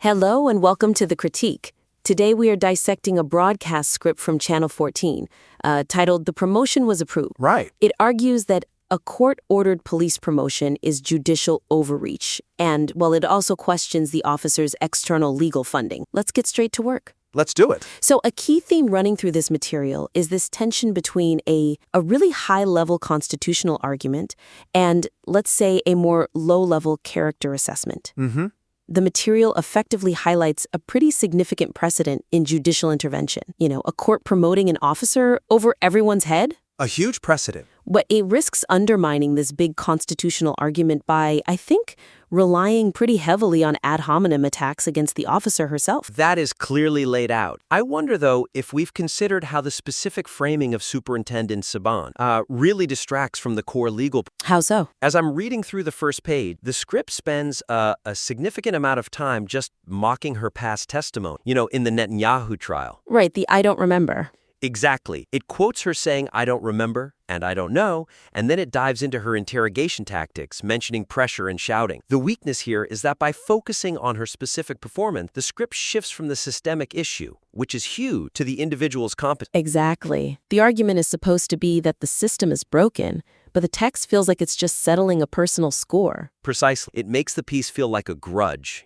Hello and welcome to The Critique. Today we are dissecting a broadcast script from Channel 14, titled The Promotion Was Approved. Right. It argues that a court-ordered police promotion is judicial overreach, and, well, it also questions the officer's external legal funding. Let's get straight to work. Let's do it. So a key theme running through this material is this tension between a really high-level constitutional argument and, let's say, a more low-level character assessment. Mm-hmm. The material effectively highlights a pretty significant precedent in judicial intervention. A court promoting an officer over everyone's head. A huge precedent. But it risks undermining this big constitutional argument by, I think, relying pretty heavily on ad hominem attacks against the officer herself. That is clearly laid out. I wonder, though, if we've considered how the specific framing of Superintendent Saban really distracts from the core legal. How so? As I'm reading through the first page, the script spends a significant amount of time just mocking her past testimony, in the Netanyahu trial. Right, the I don't remember. Exactly. It quotes her saying, "I don't remember," and "I don't know," and then it dives into her interrogation tactics, mentioning pressure and shouting. The weakness here is that by focusing on her specific performance, the script shifts from the systemic issue, which is huge, to the individual's competence. Exactly. The argument is supposed to be that the system is broken, but the text feels like it's just settling a personal score. Precisely. It makes the piece feel like a grudge,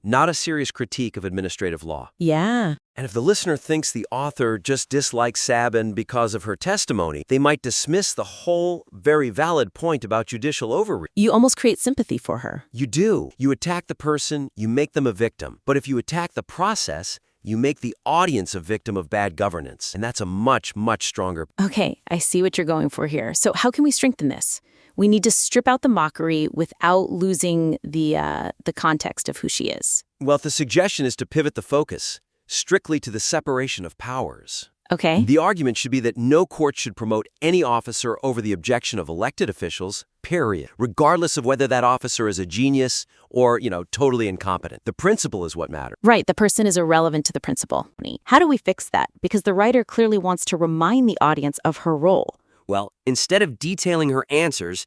not a serious critique of administrative law. Yeah. And if the listener thinks the author just dislikes Saban because of her testimony, they might dismiss the whole very valid point about judicial overreach. You almost create sympathy for her. You do. You attack the person, you make them a victim. But if you attack the process, you make the audience a victim of bad governance. And that's a much, much stronger. Okay, I see what you're going for here. So how can we strengthen this? We need to strip out the mockery without losing the context of who she is. Well, the suggestion is to pivot the focus strictly to the separation of powers. Okay. The argument should be that no court should promote any officer over the objection of elected officials, period, regardless of whether that officer is a genius or, totally incompetent. The principle is what matters. Right, the person is irrelevant to the principle. How do we fix that? Because the writer clearly wants to remind the audience of her role. Well, instead of detailing her answers,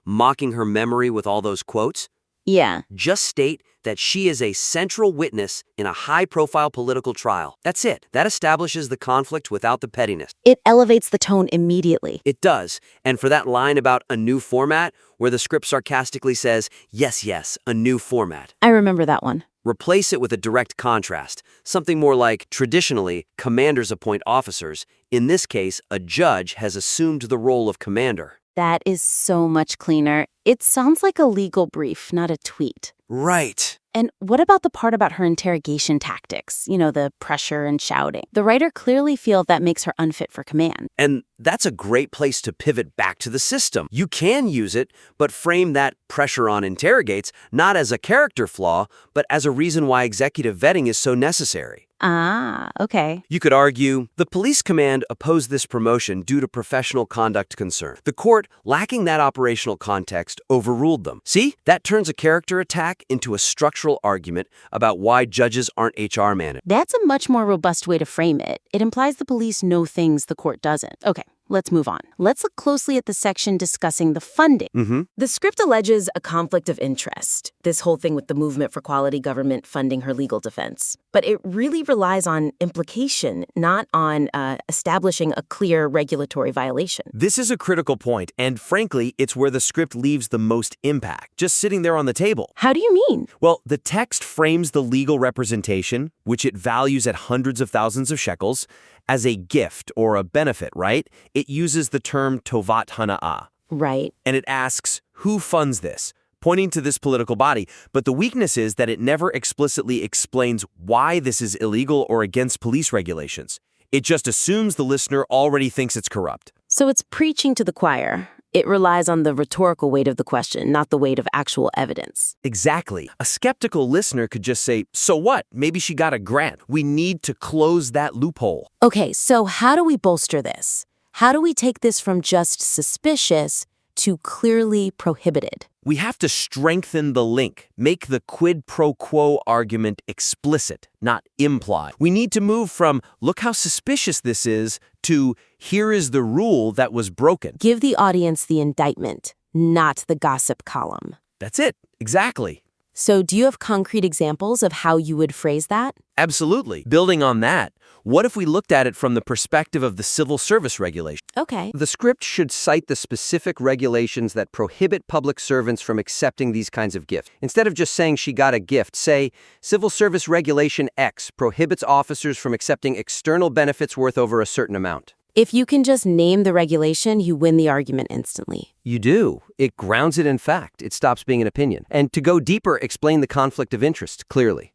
mocking her memory with all those quotes, yeah, just state that she is a central witness in a high-profile political trial. That's it. That establishes the conflict without the pettiness. It elevates the tone immediately. It does. And for that line about a new format, where the script sarcastically says, yes, a new format. I remember that one. Replace it with a direct contrast, something more like, traditionally, commanders appoint officers. In this case, a judge has assumed the role of commander. That is so much cleaner. It sounds like a legal brief, not a tweet. Right. And what about the part about her interrogation tactics? The pressure and shouting. The writer clearly feels that makes her unfit for command. And that's a great place to pivot back to the system. You can use it, but frame that pressure on interrogates not as a character flaw, but as a reason why executive vetting is so necessary. Ah, okay. You could argue, the police command opposed this promotion due to professional conduct concern. The court, lacking that operational context, overruled them. See, that turns a character attack into a structural argument about why judges aren't HR managers. That's a much more robust way to frame it. It implies the police know things the court doesn't. Okay. Let's move on. Let's look closely at the section discussing the funding. The script alleges a conflict of interest, this whole thing with the Movement for Quality Government funding her legal defense. But it really relies on implication, not on establishing a clear regulatory violation. This is a critical point, and frankly, it's where the script leaves the most impact, just sitting there on the table. How do you mean? Well, the text frames the legal representation, which it values at hundreds of thousands of shekels, as a gift or a benefit, right? It uses the term tovat hana'ah. Right. And it asks, who funds this? Pointing to this political body. But the weakness is that it never explicitly explains why this is illegal or against police regulations. It just assumes the listener already thinks it's corrupt. So it's preaching to the choir. It relies on the rhetorical weight of the question, not the weight of actual evidence. Exactly. A skeptical listener could just say, so what? Maybe she got a grant. We need to close that loophole. Okay, so how do we bolster this? How do we take this from just suspicious to clearly prohibited? We have to strengthen the link, make the quid pro quo argument explicit, not implied. We need to move from, look how suspicious this is, to, here is the rule that was broken. Give the audience the indictment, not the gossip column. That's it. Exactly. So do you have concrete examples of how you would phrase that? Absolutely. Building on that, what if we looked at it from the perspective of the civil service regulation? Okay. The script should cite the specific regulations that prohibit public servants from accepting these kinds of gifts. Instead of just saying she got a gift, say, Civil Service Regulation X prohibits officers from accepting external benefits worth over a certain amount. If you can just name the regulation, you win the argument instantly. You do. It grounds it in fact. It stops being an opinion. And to go deeper, explain the conflict of interest clearly.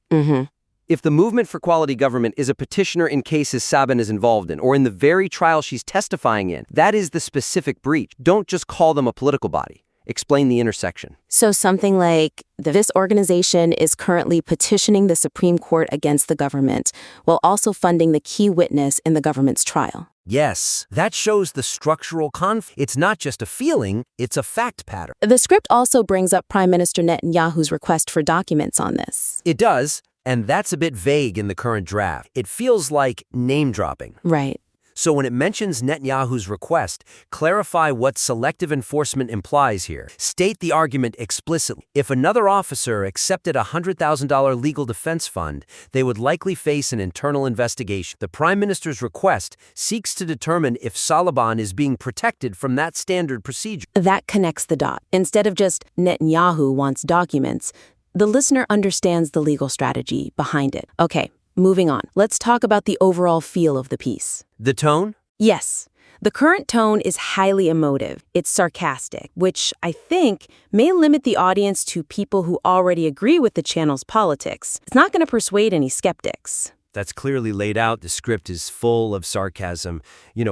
If the Movement for Quality Government is a petitioner in cases Saban is involved in, or in the very trial she's testifying in, that is the specific breach. Don't just call them a political body. Explain the intersection. So something like, this organization is currently petitioning the Supreme Court against the government, while also funding the key witness in the government's trial. Yes, that shows the structural conflict. It's not just a feeling, it's a fact pattern. The script also brings up Prime Minister Netanyahu's request for documents on this. It does, and that's a bit vague in the current draft. It feels like name-dropping. Right. So when it mentions Netanyahu's request, clarify what selective enforcement implies here. State the argument explicitly. If another officer accepted a $100,000 legal defense fund, they would likely face an internal investigation. The Prime Minister's request seeks to determine if Saban is being protected from that standard procedure. That connects the dot. Instead of just Netanyahu wants documents, the listener understands the legal strategy behind it. Okay. Moving on, let's talk about the overall feel of the piece. The tone? Yes. The current tone is highly emotive. It's sarcastic, which I think may limit the audience to people who already agree with the channel's politics. It's not going to persuade any skeptics. That's clearly laid out. The script is full of sarcasm.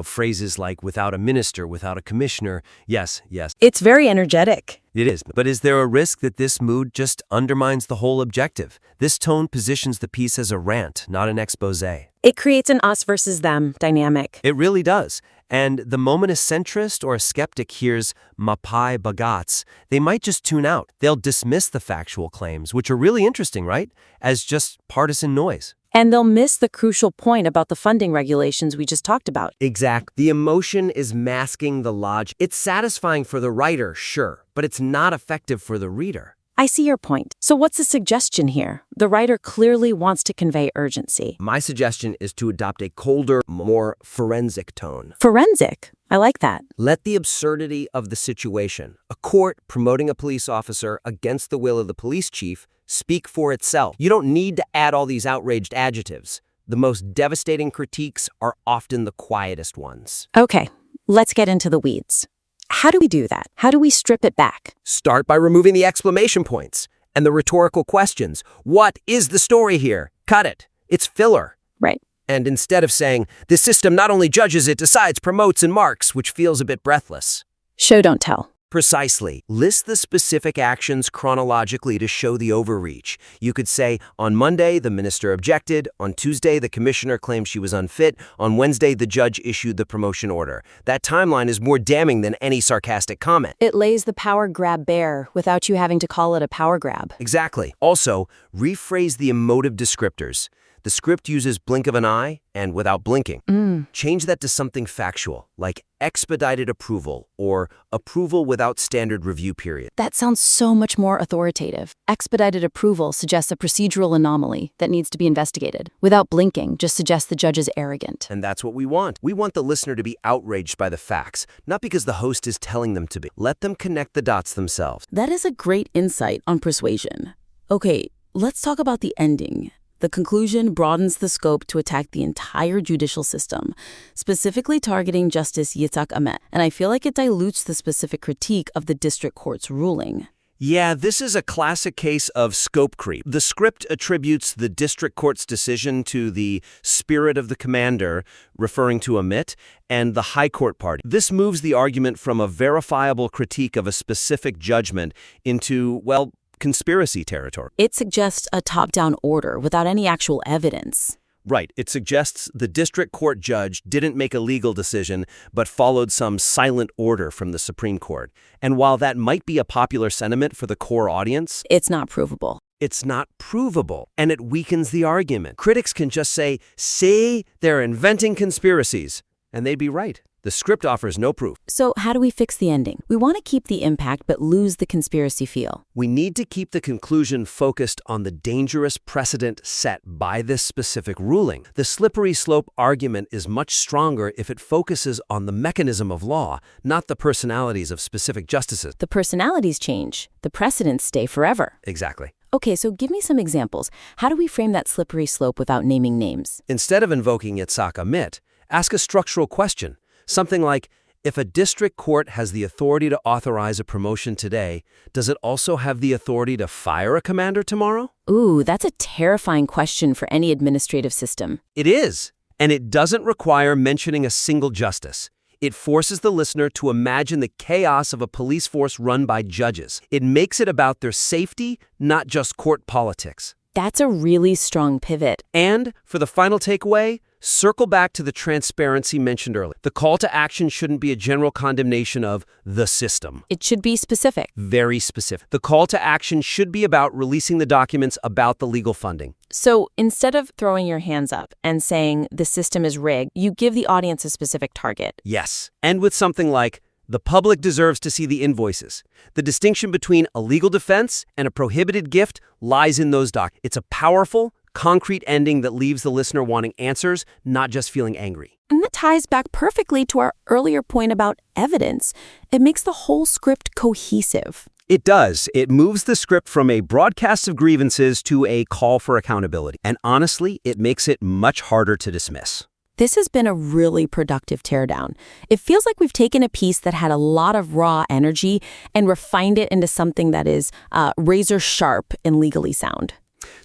Phrases like without a minister, without a commissioner. Yes. It's very energetic. It is. But is there a risk that this mood just undermines the whole objective? This tone positions the piece as a rant, not an expose. It creates an us versus them dynamic. It really does. And the moment a centrist or a skeptic hears Mapai Bagats, they might just tune out. They'll dismiss the factual claims, which are really interesting, right? As just partisan noise. And they'll miss the crucial point about the funding regulations we just talked about. Exactly. The emotion is masking the logic. It's satisfying for the writer, sure, but it's not effective for the reader. I see your point. So what's the suggestion here? The writer clearly wants to convey urgency. My suggestion is to adopt a colder, more forensic tone. Forensic. I like that. Let the absurdity of the situation, a court promoting a police officer against the will of the police chief, speak for itself. You don't need to add all these outraged adjectives. The most devastating critiques are often the quietest ones. Okay, let's get into the weeds. How do we do that? How do we strip it back? Start by removing the exclamation points and the rhetorical questions. What is the story here? Cut it. It's filler. Right. And instead of saying, this system not only judges, it decides, promotes, and marks, which feels a bit breathless. Show, don't tell. Precisely. List the specific actions chronologically to show the overreach. You could say, on Monday, the minister objected. On Tuesday, the commissioner claimed she was unfit. On Wednesday, the judge issued the promotion order. That timeline is more damning than any sarcastic comment. It lays the power grab bare without you having to call it a power grab. Exactly. Also, rephrase the emotive descriptors. The script uses blink of an eye and without blinking. Change that to something factual, like expedited approval or approval without standard review period. That sounds so much more authoritative. Expedited approval suggests a procedural anomaly that needs to be investigated. Without blinking just suggests the judge is arrogant. And that's what we want. We want the listener to be outraged by the facts, not because the host is telling them to be. Let them connect the dots themselves. That is a great insight on persuasion. Okay, let's talk about the ending. The conclusion broadens the scope to attack the entire judicial system, specifically targeting Justice Yitzhak Amet, and I feel like it dilutes the specific critique of the district court's ruling. Yeah, this is a classic case of scope creep. The script attributes the district court's decision to the spirit of the commander, referring to Amit, and the high court party. This moves the argument from a verifiable critique of a specific judgment into, well, conspiracy territory. It suggests a top-down order without any actual evidence. Right. It suggests the district court judge didn't make a legal decision, but followed some silent order from the Supreme Court. And while that might be a popular sentiment for the core audience, it's not provable. It's not provable, and it weakens the argument. Critics can just say they're inventing conspiracies, and they'd be right. The script offers no proof. So how do we fix the ending? We want to keep the impact but lose the conspiracy feel. We need to keep the conclusion focused on the dangerous precedent set by this specific ruling. The slippery slope argument is much stronger if it focuses on the mechanism of law, not the personalities of specific justices. The personalities change. The precedents stay forever. Exactly. Okay, so give me some examples. How do we frame that slippery slope without naming names? Instead of invoking Yitzhak Amit, ask a structural question. Something like, if a district court has the authority to authorize a promotion today, does it also have the authority to fire a commander tomorrow? Ooh, that's a terrifying question for any administrative system. It is, and it doesn't require mentioning a single justice. It forces the listener to imagine the chaos of a police force run by judges. It makes it about their safety, not just court politics. That's a really strong pivot. And, for the final takeaway, circle back to the transparency mentioned earlier. The call to action shouldn't be a general condemnation of the system. It should be specific. Very specific. The call to action should be about releasing the documents about the legal funding. So instead of throwing your hands up and saying the system is rigged, you give the audience a specific target. Yes. And with something like, the public deserves to see the invoices. The distinction between a legal defense and a prohibited gift lies in those documents. It's a powerful, concrete ending that leaves the listener wanting answers, not just feeling angry. And that ties back perfectly to our earlier point about evidence. It makes the whole script cohesive. It does. It moves the script from a broadcast of grievances to a call for accountability. And honestly, it makes it much harder to dismiss. This has been a really productive teardown. It feels like we've taken a piece that had a lot of raw energy and refined it into something that is razor sharp and legally sound.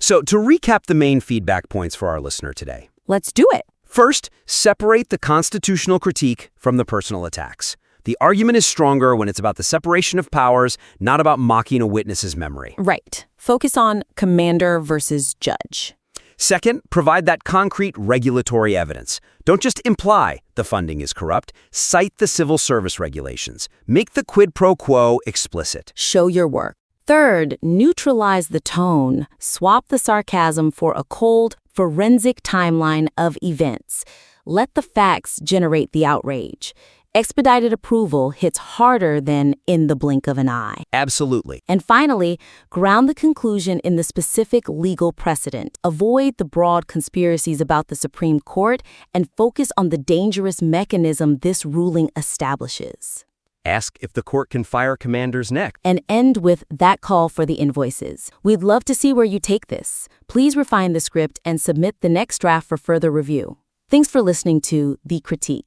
So to recap the main feedback points for our listener today. Let's do it. First, separate the constitutional critique from the personal attacks. The argument is stronger when it's about the separation of powers, not about mocking a witness's memory. Right. Focus on commander versus judge. Second, provide that concrete regulatory evidence. Don't just imply the funding is corrupt. Cite the civil service regulations. Make the quid pro quo explicit. Show your work. Third, neutralize the tone. Swap the sarcasm for a cold, forensic timeline of events. Let the facts generate the outrage. Expedited approval hits harder than in the blink of an eye. Absolutely. And finally, ground the conclusion in the specific legal precedent. Avoid the broad conspiracies about the Supreme Court and focus on the dangerous mechanism this ruling establishes. Ask if the court can fire commanders next. And end with that call for the invoices. We'd love to see where you take this. Please refine the script and submit the next draft for further review. Thanks for listening to The Critique.